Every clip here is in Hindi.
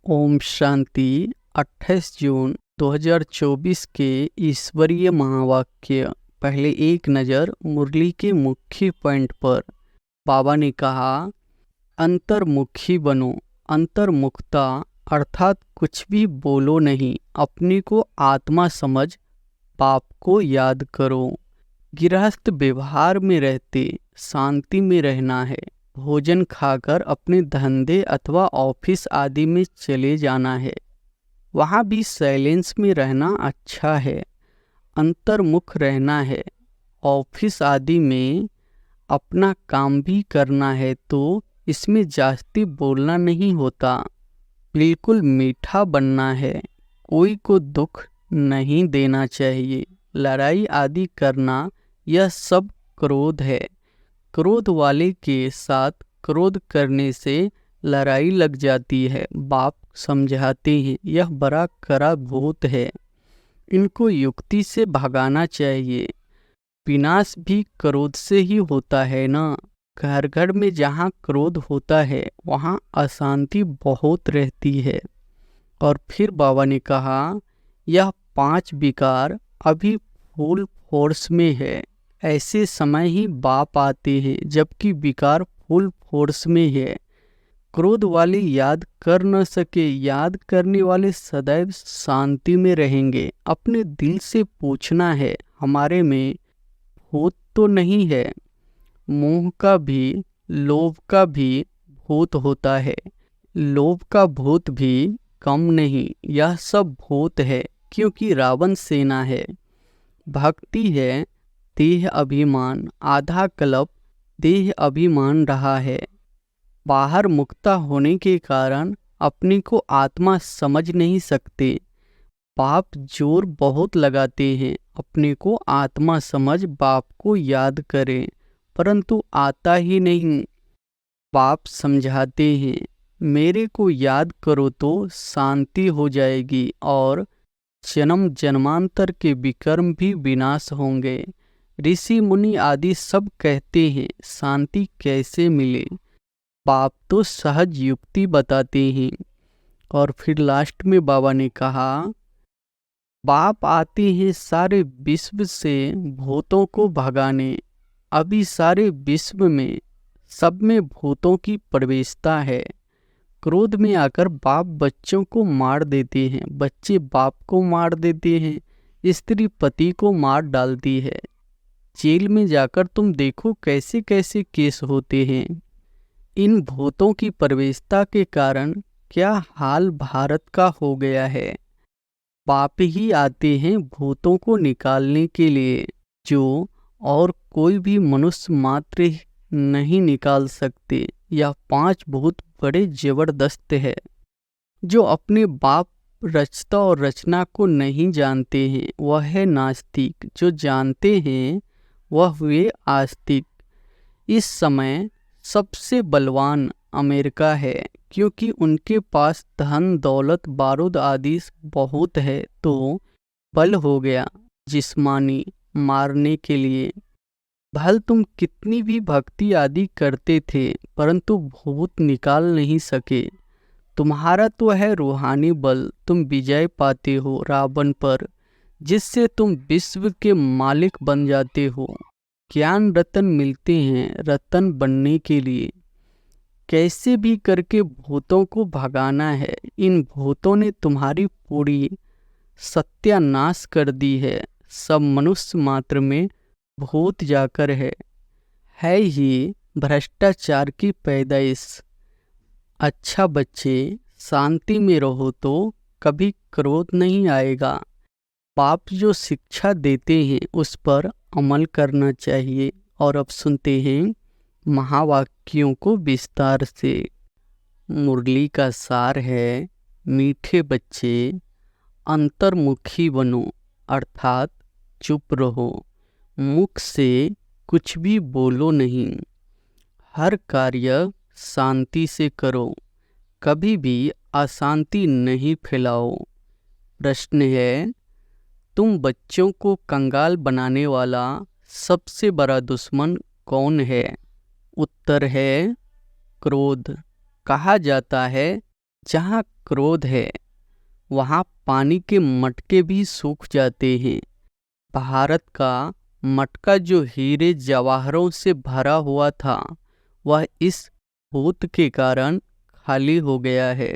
ओम शांति। 28 जून 2024 के ईश्वरीय महावाक्य। पहले एक नज़र मुरली के मुख्य पॉइंट पर। बाबा ने कहा, अंतर्मुखी बनो। अंतर्मुखता अर्थात कुछ भी बोलो नहीं, अपने को आत्मा समझ पाप को याद करो। गृहस्थ व्यवहार में रहते शांति में रहना है। भोजन खाकर अपने धंधे अथवा ऑफिस आदि में चले जाना है, वहाँ भी साइलेंस में रहना अच्छा है। अंतर्मुख रहना है। ऑफिस आदि में अपना काम भी करना है तो इसमें जास्ती बोलना नहीं होता। बिल्कुल मीठा बनना है। कोई को दुख नहीं देना चाहिए। लड़ाई आदि करना यह सब क्रोध है। क्रोध वाले के साथ क्रोध करने से लड़ाई लग जाती है। बाप समझाते हैं, यह बड़ा कड़ा भूत है, इनको युक्ति से भगाना चाहिए। विनाश भी क्रोध से ही होता है ना। घर घर में जहाँ क्रोध होता है वहाँ अशांति बहुत रहती है। और फिर बाबा ने कहा, यह 5 विकार अभी फुल फोर्स में है। ऐसे समय ही बाप आते हैं जबकि विकार फुल फोर्स में है। क्रोध वाले याद कर न सके, याद करने वाले सदैव शांति में रहेंगे। अपने दिल से पूछना है, हमारे में भूत तो नहीं है। मोह का भी, लोभ का भी भूत होता है। लोभ का भूत भी कम नहीं, यह सब भूत है, क्योंकि रावण सेना है। भक्ति है देह अभिमान। आधा कल्प देह अभिमान रहा है। बाहर मुक्ता होने के कारण अपने को आत्मा समझ नहीं सकते। बाप जोर बहुत लगाते हैं अपने को आत्मा समझ बाप को याद करें, परंतु आता ही नहीं। बाप समझाते हैं, मेरे को याद करो तो शांति हो जाएगी और जन्म जन्मांतर के विकर्म भी विनाश होंगे। ऋषि मुनि आदि सब कहते हैं शांति कैसे मिले। बाप तो सहज युक्ति बताते हैं। और फिर लास्ट में बाबा ने कहा, बाप आते हैं सारे विश्व से भूतों को भगाने। अभी सारे विश्व में सब में भूतों की प्रवेशता है। क्रोध में आकर बाप बच्चों को मार देते हैं, बच्चे बाप को मार देते हैं, स्त्री पति को मार डालती है। जेल में जाकर तुम देखो कैसे कैसे केस होते हैं। इन भूतों की प्रवेशता के कारण क्या हाल भारत का हो गया है। बाप ही आते हैं भूतों को निकालने के लिए, जो और कोई भी मनुष्य मात्र नहीं निकाल सकते। यह 5 भूत बड़े जबरदस्त है। जो अपने बाप रचता और रचना को नहीं जानते हैं वह है नास्तिक। जो जानते हैं वह हुए आस्तिक। इस समय सबसे बलवान अमेरिका है, क्योंकि उनके पास धन दौलत बारूद आदि बहुत है, तो बल हो गया जिस्मानी मारने के लिए। भल तुम कितनी भी भक्ति आदि करते थे परंतु भूत निकाल नहीं सके। तुम्हारा तो है रूहानी बल, तुम विजय पाते हो रावण पर, जिससे तुम विश्व के मालिक बन जाते हो। ज्ञान रतन मिलते हैं रतन बनने के लिए। कैसे भी करके भूतों को भगाना है। इन भूतों ने तुम्हारी पूरी सत्यानाश कर दी है। सब मनुष्य मात्र में भूत जाकर है ही भ्रष्टाचार की पैदाइश। अच्छा बच्चे, शांति में रहो तो कभी क्रोध नहीं आएगा। बाप जो शिक्षा देते हैं उस पर अमल करना चाहिए। और अब सुनते हैं महावाक्यों को विस्तार से। मुरली का सार है, मीठे बच्चे अंतर्मुखी बनो, अर्थात चुप रहो, मुख से कुछ भी बोलो नहीं। हर कार्य शांति से करो, कभी भी अशांति नहीं फैलाओ। प्रश्न है, तुम बच्चों को कंगाल बनाने वाला सबसे बड़ा दुश्मन कौन है? उत्तर है क्रोध। कहा जाता है जहाँ क्रोध है वहाँ पानी के मटके भी सूख जाते हैं। भारत का मटका जो हीरे जवाहरों से भरा हुआ था वह इस भूत के कारण खाली हो गया है।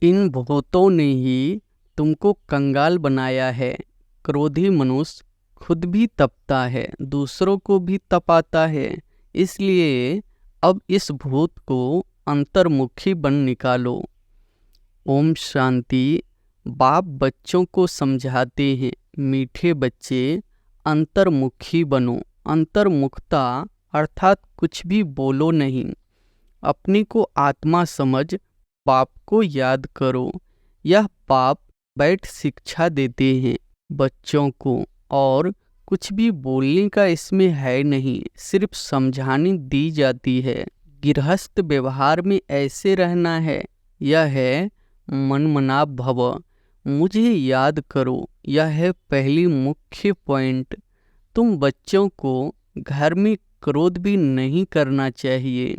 इन भूतों ने ही तुमको कंगाल बनाया है। क्रोधी मनुष्य खुद भी तपता है, दूसरों को भी तपाता है। इसलिए अब इस भूत को अंतर्मुखी बन निकालो। ओम शांति। बाप बच्चों को समझाते हैं, मीठे बच्चे अंतर्मुखी बनो। अंतर्मुखता अर्थात कुछ भी बोलो नहीं, अपने को आत्मा समझ बाप को याद करो। यह बाप बैठ शिक्षा देते हैं बच्चों को, और कुछ भी बोलने का इसमें है नहीं, सिर्फ समझानी दी जाती है। गृहस्थ व्यवहार में ऐसे रहना है। यह है मनमनाभ भव, मुझे याद करो। यह है पहली मुख्य पॉइंट। तुम बच्चों को घर में क्रोध भी नहीं करना चाहिए।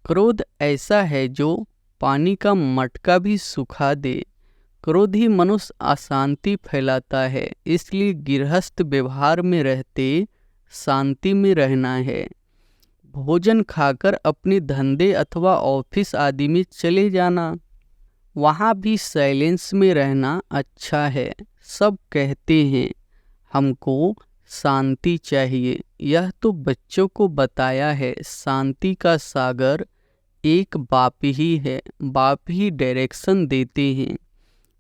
क्रोध ऐसा है जो पानी का मटका भी सुखा दे। क्रोधी मनुष्य अशांति फैलाता है, इसलिए गृहस्थ व्यवहार में रहते शांति में रहना है। भोजन खाकर अपने धंधे अथवा ऑफिस आदि में चले जाना, वहाँ भी साइलेंस में रहना अच्छा है। सब कहते हैं हमको शांति चाहिए, यह तो बच्चों को बताया है। शांति का सागर एक बाप ही है, बाप ही डायरेक्शन देते हैं।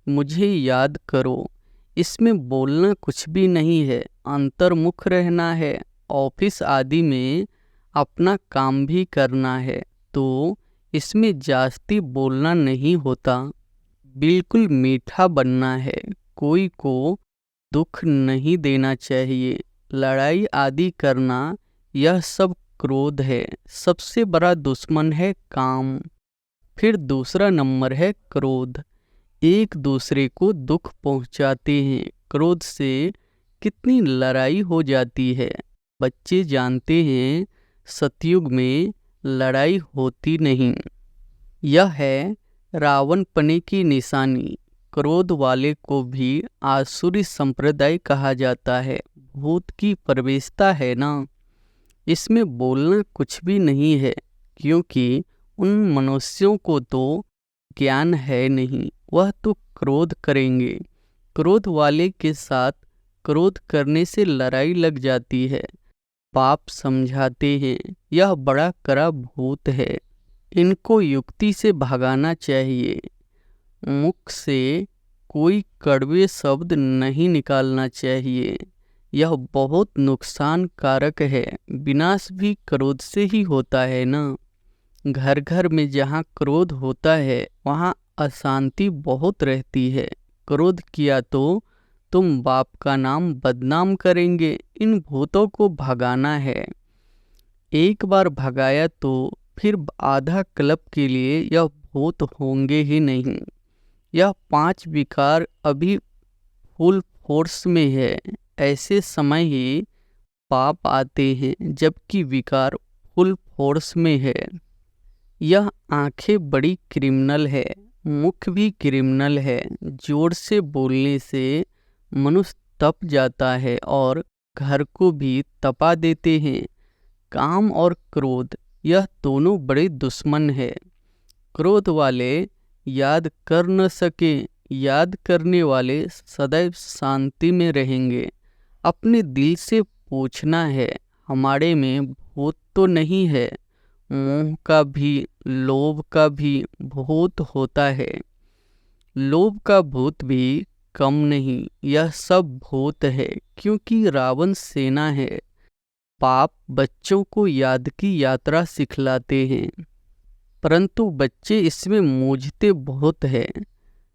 मुझे याद करो, इसमें बोलना कुछ भी नहीं है, अंतर्मुख रहना है। ऑफिस आदि में अपना काम भी करना है, तो इसमें जास्ती बोलना नहीं होता। बिल्कुल मीठा बनना है, कोई को दुख नहीं देना चाहिए। लड़ाई आदि करना, यह सब क्रोध है। सबसे बड़ा दुश्मन है काम, फिर दूसरा नंबर है क्रोध। एक दूसरे को दुख पहुंचाते हैं। क्रोध से कितनी लड़ाई हो जाती है। बच्चे जानते हैं सतयुग में लड़ाई होती नहीं। यह है रावण पने की निशानी। क्रोध वाले को भी आसुरी संप्रदाय कहा जाता है। भूत की प्रवेशता है ना, इसमें बोलना कुछ भी नहीं है, क्योंकि उन मनुष्यों को तो ज्ञान है नहीं, वह तो क्रोध करेंगे। क्रोध वाले के साथ क्रोध करने से लड़ाई लग जाती है। बाप समझाते हैं यह बड़ा कड़ा भूत है, इनको युक्ति से भगाना चाहिए। मुख से कोई कड़वे शब्द नहीं निकालना चाहिए, यह बहुत नुकसान कारक है। विनाश भी क्रोध से ही होता है ना। घर घर में जहाँ क्रोध होता है वहाँ अशांति बहुत रहती है। क्रोध किया तो तुम बाप का नाम बदनाम करेंगे। इन भूतों को भगाना है। एक बार भगाया तो फिर आधा कल्प के लिए यह भूत होंगे ही नहीं। यह 5 विकार अभी फुल फोर्स में है। ऐसे समय ही पाप आते हैं जबकि विकार फुल फोर्स में है। यह आंखें बड़ी क्रिमिनल है, मुख भी क्रिमिनल है। जोर से बोलने से मनुष्य तप जाता है और घर को भी तपा देते हैं। काम और क्रोध, यह दोनों बड़े दुश्मन है। क्रोध वाले याद कर न सके, याद करने वाले सदैव शांति में रहेंगे। अपने दिल से पूछना है, हमारे में भूत तो नहीं है। मोह का भी, लोभ का भी भूत होता है। लोभ का भूत भी कम नहीं, यह सब भूत है, क्योंकि रावण सेना है। पाप बच्चों को याद की यात्रा सिखलाते हैं, परंतु बच्चे इसमें मूझते बहुत है,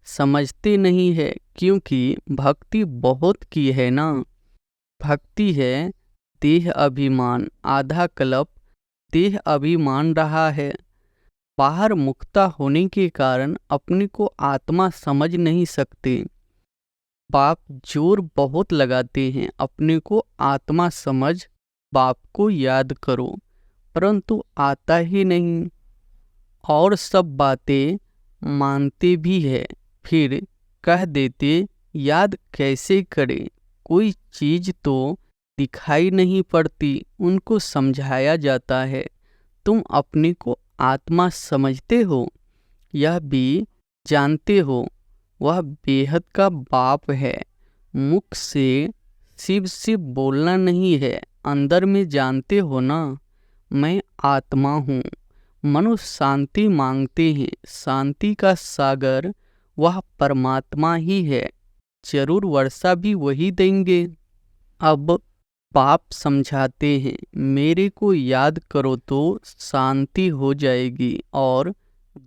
समझते नहीं है, क्योंकि भक्ति बहुत की है ना। भक्ति है देह अभिमान, आधा कल्प देह अभिमान रहा है। बाहर मुक्ता होने के कारण अपने को आत्मा समझ नहीं सकते। बाप जोर बहुत लगाते हैं, अपने को आत्मा समझ, बाप को याद करो, परंतु आता ही नहीं। और सब बातें मानते भी है, फिर कह देते याद कैसे करें, कोई चीज तो दिखाई नहीं पड़ती। उनको समझाया जाता है, तुम अपने को आत्मा समझते हो, यह भी जानते हो वह बेहद का बाप है। मुख से शिव शिव बोलना नहीं है, अंदर में जानते हो ना मैं आत्मा हूँ। मनुष्य शांति मांगते हैं, शांति का सागर वह परमात्मा ही है, जरूर वर्षा भी वही देंगे। अब बाप समझाते हैं, मेरे को याद करो तो शांति हो जाएगी और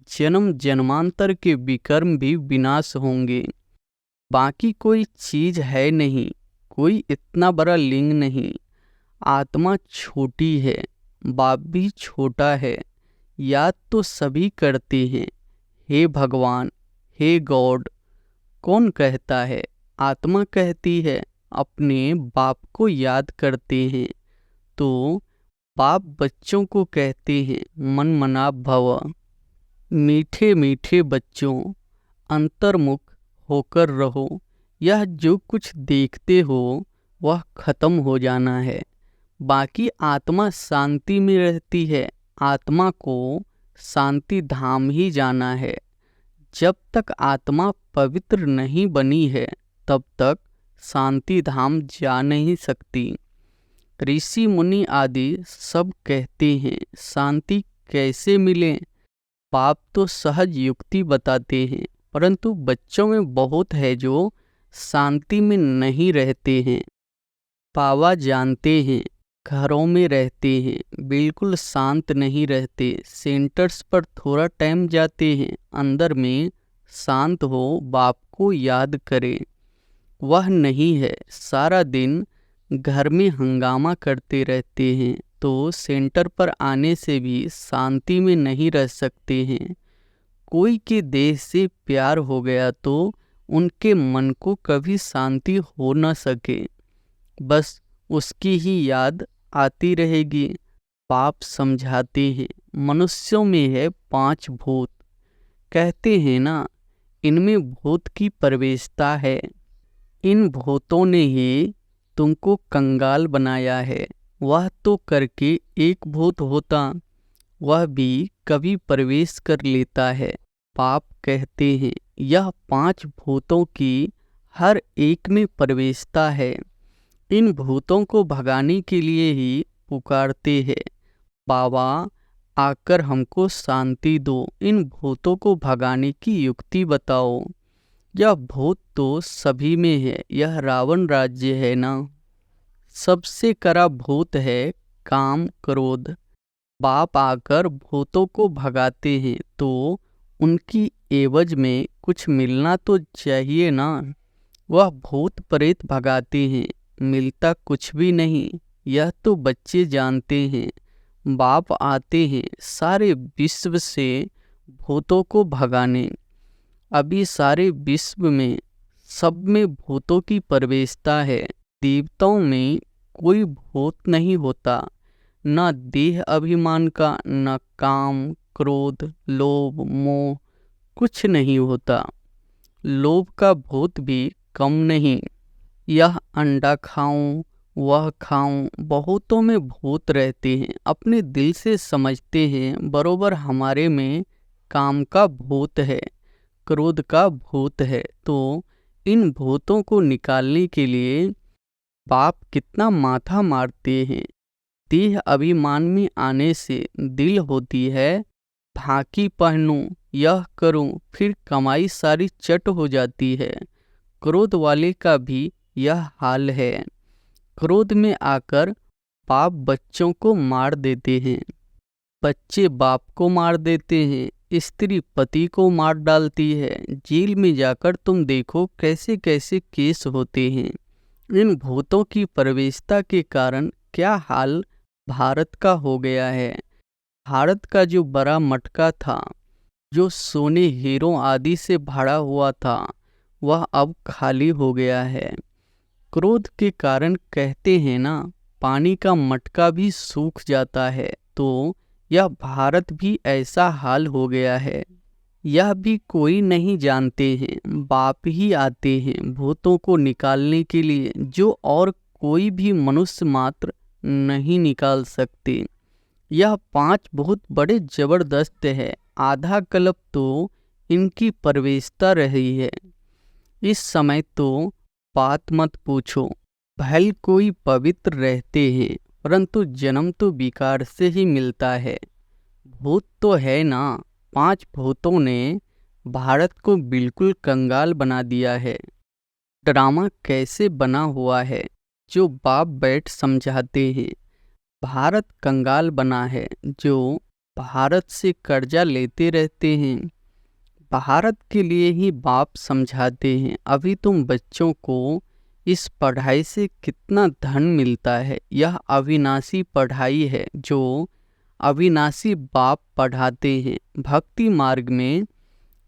जन्म जन्मांतर के विकर्म भी विनाश होंगे। बाकी कोई चीज है नहीं, कोई इतना बड़ा लिंग नहीं। आत्मा छोटी है, बाप भी छोटा है, याद तो सभी करते हैं। हे भगवान, हे गॉड, कौन कहता है? आत्मा कहती है, अपने बाप को याद करते हैं। तो बाप बच्चों को कहते हैं, मन मना भव। मीठे मीठे बच्चों, अंतर्मुख होकर रहो। यह जो कुछ देखते हो वह खत्म हो जाना है, बाकी आत्मा शांति में रहती है। आत्मा को शांति धाम ही जाना है। जब तक आत्मा पवित्र नहीं बनी है तब तक शांति धाम जा नहीं सकती। ऋषि मुनि आदि सब कहते हैं शांति कैसे मिले। बाप तो सहज युक्ति बताते हैं, परंतु बच्चों में बहुत है जो शांति में नहीं रहते हैं। पावा जानते हैं, घरों में रहते हैं, बिल्कुल शांत नहीं रहते। सेंटर्स पर थोड़ा टाइम जाते हैं, अंदर में शांत हो, बाप को याद करें। वह नहीं है, सारा दिन घर में हंगामा करते रहते हैं, तो सेंटर पर आने से भी शांति में नहीं रह सकते हैं। कोई के देह से प्यार हो गया तो उनके मन को कभी शांति हो न सके, बस उसकी ही याद आती रहेगी। पाप समझाते हैं, मनुष्यों में है 5 भूत, कहते हैं ना इनमें भूत की प्रवेशता है। इन भूतों ने ही तुमको कंगाल बनाया है। वह तो करके एक भूत होता, वह भी कभी प्रवेश कर लेता है। पाप कहते हैं, यह 5 भूतों की हर एक में प्रवेशता है। इन भूतों को भगाने के लिए ही पुकारते हैं, बाबा आकर हमको शांति दो, इन भूतों को भगाने की युक्ति बताओ। यह भूत तो सभी में है, यह रावण राज्य है ना। सबसे कड़ा भूत है काम क्रोध। बाप आकर भूतों को भगाते हैं तो उनकी एवज में कुछ मिलना तो चाहिए ना। वह भूत प्रेत भगाते हैं, मिलता कुछ भी नहीं, यह तो बच्चे जानते हैं। बाप आते हैं सारे विश्व से भूतों को भगाने। अभी सारे विश्व में सब में भूतों की प्रवेशता है। देवताओं में कोई भूत नहीं होता, न देह अभिमान का, न काम क्रोध लोभ मोह, कुछ नहीं होता। लोभ का भूत भी कम नहीं। यह अंडा खाऊं वह खाऊं, बहुतों में भूत रहते हैं। अपने दिल से समझते हैं बरोबर हमारे में काम का भूत है, क्रोध का भूत है। तो इन भूतों को निकालने के लिए बाप कितना माथा मारते हैं। देह अभिमान में आने से दिल होती है ढाकी पहनूं, यह करूं, फिर कमाई सारी चट हो जाती है। क्रोध वाले का भी यह हाल है। क्रोध में आकर बाप बच्चों को मार देते हैं, बच्चे बाप को मार देते हैं, स्त्री पति को मार डालती है। जेल में जाकर तुम देखो कैसे कैसे केस होते हैं। इन भूतों की प्रवेशता के कारण क्या हाल भारत का हो गया है। भारत का जो बड़ा मटका था, जो सोने हीरों आदि से भरा हुआ था, वह अब खाली हो गया है। क्रोध के कारण कहते हैं ना पानी का मटका भी सूख जाता है, तो यह भारत भी ऐसा हाल हो गया है। यह भी कोई नहीं जानते हैं, बाप ही आते हैं भूतों को निकालने के लिए, जो और कोई भी मनुष्य मात्र नहीं निकाल सकते। यह 5 बहुत बड़े जबरदस्त है। आधा कल्प तो इनकी प्रवेशता रही है। इस समय तो बात मत पूछो। भल कोई पवित्र रहते हैं, परंतु जन्म तो विकार से ही मिलता है। भूत तो है ना। 5 भूतों ने भारत को बिल्कुल कंगाल बना दिया है। ड्रामा कैसे बना हुआ है, जो बाप बैठ समझाते हैं। भारत कंगाल बना है, जो भारत से कर्जा लेते रहते हैं। भारत के लिए ही बाप समझाते हैं। अभी तुम बच्चों को इस पढ़ाई से कितना धन मिलता है। यह अविनाशी पढ़ाई है, जो अविनाशी बाप पढ़ाते हैं। भक्ति मार्ग में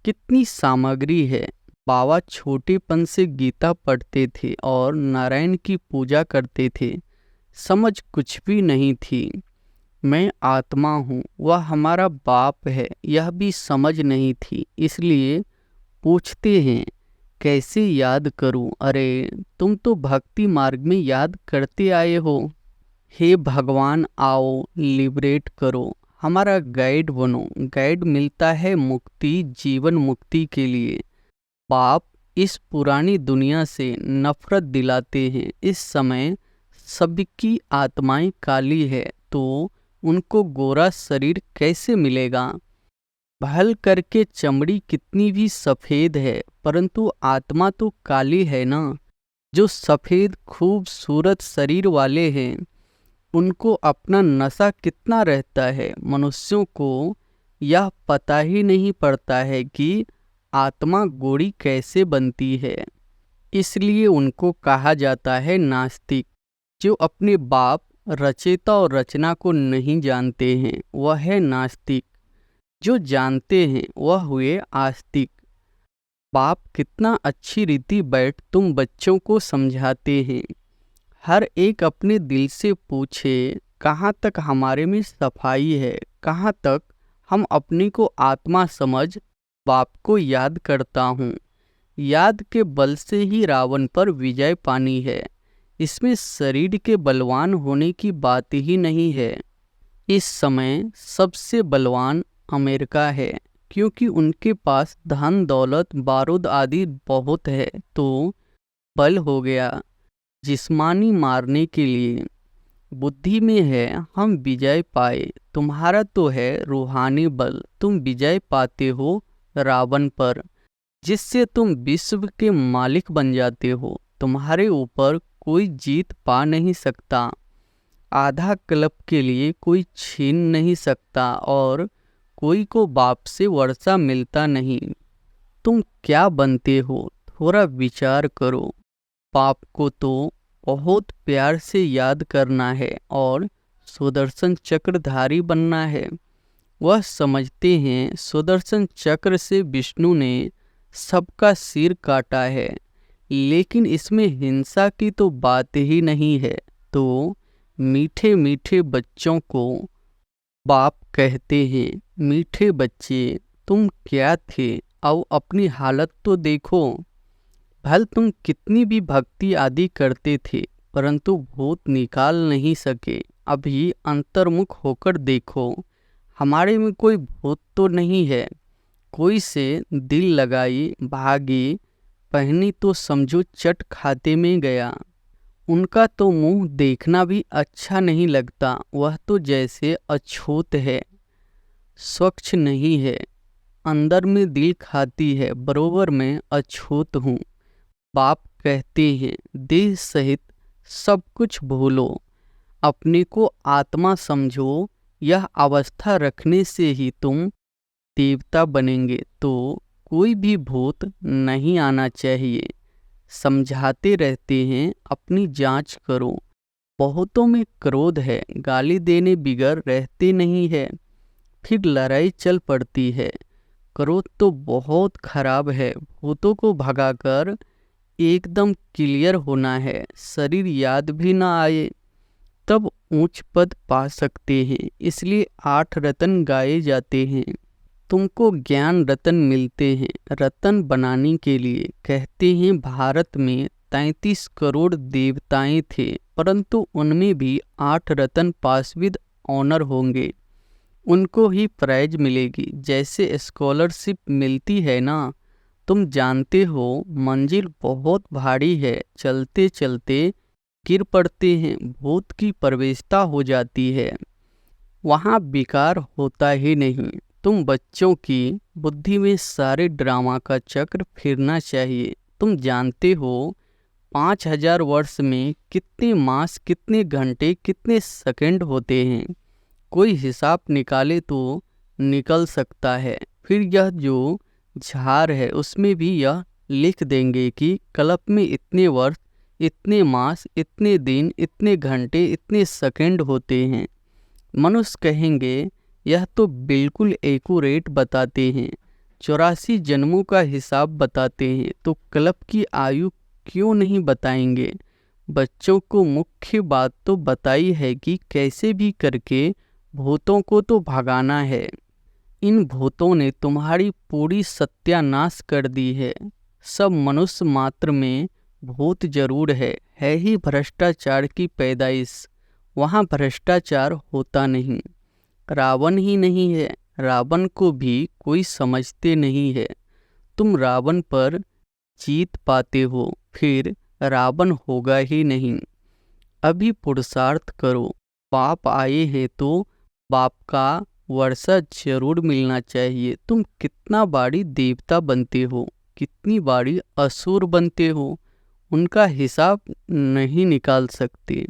कितनी सामग्री है। बाबा छोटेपन से गीता पढ़ते थे और नारायण की पूजा करते थे। समझ कुछ भी नहीं थी। मैं आत्मा हूँ, वह हमारा बाप है, यह भी समझ नहीं थी। इसलिए पूछते हैं कैसे याद करूं। अरे तुम तो भक्ति मार्ग में याद करते आए हो। हे भगवान, आओ लिबरेट करो, हमारा गाइड बनो। गाइड मिलता है मुक्ति, जीवन मुक्ति के लिए। बाप इस पुरानी दुनिया से नफरत दिलाते हैं। इस समय सबकी आत्माएं काली है, तो उनको गोरा शरीर कैसे मिलेगा। भल करके चमड़ी कितनी भी सफ़ेद है, परंतु आत्मा तो काली है ना। जो सफ़ेद खूबसूरत शरीर वाले हैं, उनको अपना नशा कितना रहता है। मनुष्यों को यह पता ही नहीं पड़ता है कि आत्मा गोरी कैसे बनती है। इसलिए उनको कहा जाता है नास्तिक। जो अपने बाप रचयिता और रचना को नहीं जानते हैं, वह है नास्तिक। जो जानते हैं, वह हुए आस्तिक। बाप कितना अच्छी रीति बैठ तुम बच्चों को समझाते हैं। हर एक अपने दिल से पूछे, कहाँ तक हमारे में सफाई है, कहाँ तक हम अपने को आत्मा समझ बाप को याद करता हूँ। याद के बल से ही रावण पर विजय पानी है। इसमें शरीर के बलवान होने की बात ही नहीं है। इस समय सबसे बलवान अमेरिका है, क्योंकि उनके पास धन दौलत बारूद आदि बहुत है, तो बल हो गया जिस्मानी मारने के लिए। बुद्धि में है हम विजय पाए। तुम्हारा तो है रूहानी बल। तुम विजय पाते हो रावण पर, जिससे तुम विश्व के मालिक बन जाते हो। तुम्हारे ऊपर कोई जीत पा नहीं सकता। आधा कल्प के लिए कोई छीन नहीं सकता, और कोई को बाप से वर्षा मिलता नहीं। तुम क्या बनते हो, थोड़ा विचार करो। बाप को तो बहुत प्यार से याद करना है और सुदर्शन चक्रधारी बनना है। वह समझते हैं सुदर्शन चक्र से विष्णु ने सबका सिर काटा है, लेकिन इसमें हिंसा की तो बात ही नहीं है। तो मीठे मीठे बच्चों को बाप कहते हैं, मीठे बच्चे तुम क्या थे, अब अपनी हालत तो देखो। भल तुम कितनी भी भक्ति आदि करते थे, परंतु भूत निकाल नहीं सके। अभी अंतर्मुख होकर देखो, हमारे में कोई भूत तो नहीं है। कोई से दिल लगाई भागी, पहनी तो समझो चट खाते में गया। उनका तो मुंह देखना भी अच्छा नहीं लगता। वह तो जैसे अछूत है, स्वच्छ नहीं है। अंदर में दिल खाती है, बरोबर में अछूत हूँ। बाप कहते हैं देह सहित सब कुछ भूलो, अपने को आत्मा समझो। यह अवस्था रखने से ही तुम देवता बनेंगे। तो कोई भी भूत नहीं आना चाहिए। समझाते रहते हैं अपनी जांच करो। बहुतों में क्रोध है, गाली देने बिगर रहते नहीं है, फिर लड़ाई चल पड़ती है। क्रोध तो बहुत खराब है। भूतों को भगाकर एकदम क्लियर होना है। शरीर याद भी ना आए, तब ऊंच पद पा सकते हैं। इसलिए 8 रत्न गाए जाते हैं। तुमको ज्ञान रतन मिलते हैं। रतन बनाने के लिए कहते हैं भारत में 33 करोड़ देवताएं थे, परंतु उनमें भी 8 रतन पास विद ऑनर होंगे। उनको ही प्राइज मिलेगी, जैसे स्कॉलरशिप मिलती है ना। तुम जानते हो मंजिल बहुत भारी है, चलते चलते गिर पड़ते हैं, भूत की प्रवेशता हो जाती है, वहाँ बेकार होता ही नहीं। तुम बच्चों की बुद्धि में सारे ड्रामा का चक्र फिरना चाहिए। तुम जानते हो 5000 वर्ष में कितने मास, कितने घंटे, कितने सेकंड होते हैं। कोई हिसाब निकाले तो निकल सकता है। फिर यह जो झार है उसमें भी यह लिख देंगे कि कल्प में इतने वर्ष, इतने मास, इतने दिन, इतने घंटे, इतने सेकंड होते हैं। मनुष्य कहेंगे यह तो बिल्कुल एक्यूरेट बताते हैं, 84 जन्मों का हिसाब बताते हैं, तो कल्प की आयु क्यों नहीं बताएंगे। बच्चों को मुख्य बात तो बताई है कि कैसे भी करके भूतों को तो भगाना है। इन भूतों ने तुम्हारी पूरी सत्यानाश कर दी है। सब मनुष्य मात्र में भूत जरूर है ही भ्रष्टाचार की पैदाइश। वहाँ भ्रष्टाचार होता नहीं। रावण ही नहीं है, रावण को भी कोई समझते नहीं है। तुम रावण पर जीत पाते हो, फिर रावण होगा ही नहीं। अभी पुरुषार्थ करो, पाप आए हैं तो बाप का वर्षा जरूर मिलना चाहिए। तुम कितना बारी देवता बनते हो, कितनी बारी असुर बनते हो, उनका हिसाब नहीं निकाल सकते।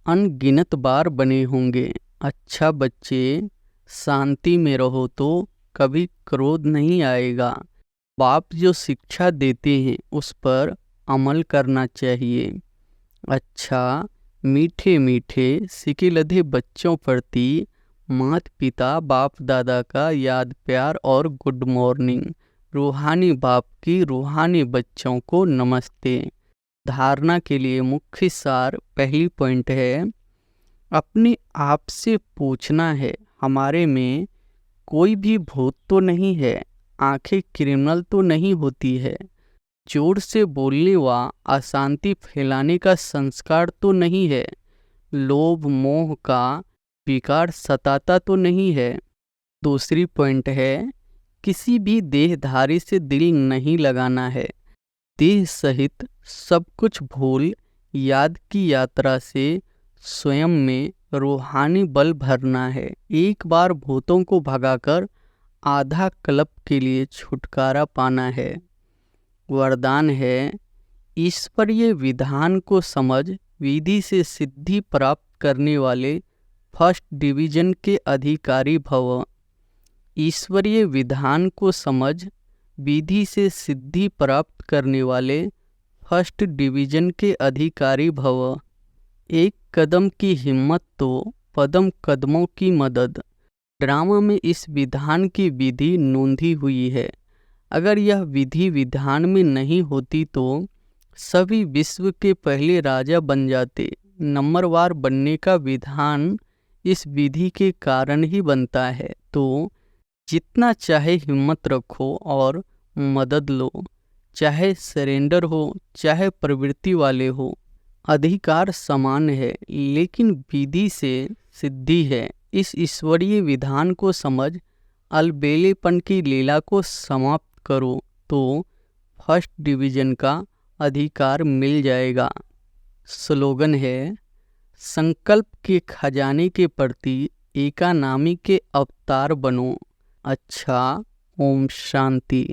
अनगिनत बार बने होंगे। अच्छा बच्चे, शांति में रहो तो कभी क्रोध नहीं आएगा। बाप जो शिक्षा देते हैं उस पर अमल करना चाहिए। अच्छा, मीठे मीठे सिके लधे बच्चों प्रति माता पिता बाप दादा का याद प्यार और गुड मॉर्निंग। रूहानी बाप की रूहानी बच्चों को नमस्ते। धारणा के लिए मुख्य सार पहली पॉइंट है, अपने आप से पूछना है, हमारे में कोई भी भूत तो नहीं है, आंखें क्रिमिनल तो नहीं होती है, जोर से बोलने व अशांति फैलाने का संस्कार तो नहीं है, लोभ मोह का विकार सताता तो नहीं है। दूसरी पॉइंट है, किसी भी देहधारी से दिल नहीं लगाना है। देह सहित सब कुछ भूल याद की यात्रा से स्वयं में रूहानी बल भरना है। एक बार भूतों को भगाकर आधा कल्प के लिए छुटकारा पाना है। वरदान है, ईश्वरीय विधान को समझ विधि से सिद्धि प्राप्त करने वाले फर्स्ट डिवीजन के अधिकारी भव। ईश्वरीय विधान को समझ विधि से सिद्धि प्राप्त करने वाले फर्स्ट डिवीजन के अधिकारी भव। एक कदम की हिम्मत तो पदम कदमों की मदद। ड्रामा में इस विधान की विधि नोंधी हुई है। अगर यह विधि विधान में नहीं होती तो सभी विश्व के पहले राजा बन जाते। नंबरवार बनने का विधान इस विधि के कारण ही बनता है। तो जितना चाहे हिम्मत रखो और मदद लो, चाहे सरेंडर हो चाहे प्रवृत्ति वाले हो, अधिकार समान है, लेकिन विधि से सिद्धि है। इस ईश्वरीय विधान को समझ अलबेलेपन की लीला को समाप्त करो तो फर्स्ट डिवीजन का अधिकार मिल जाएगा। स्लोगन है, संकल्प के खजाने के प्रति एकानामी के अवतार बनो। अच्छा, ओम शांति।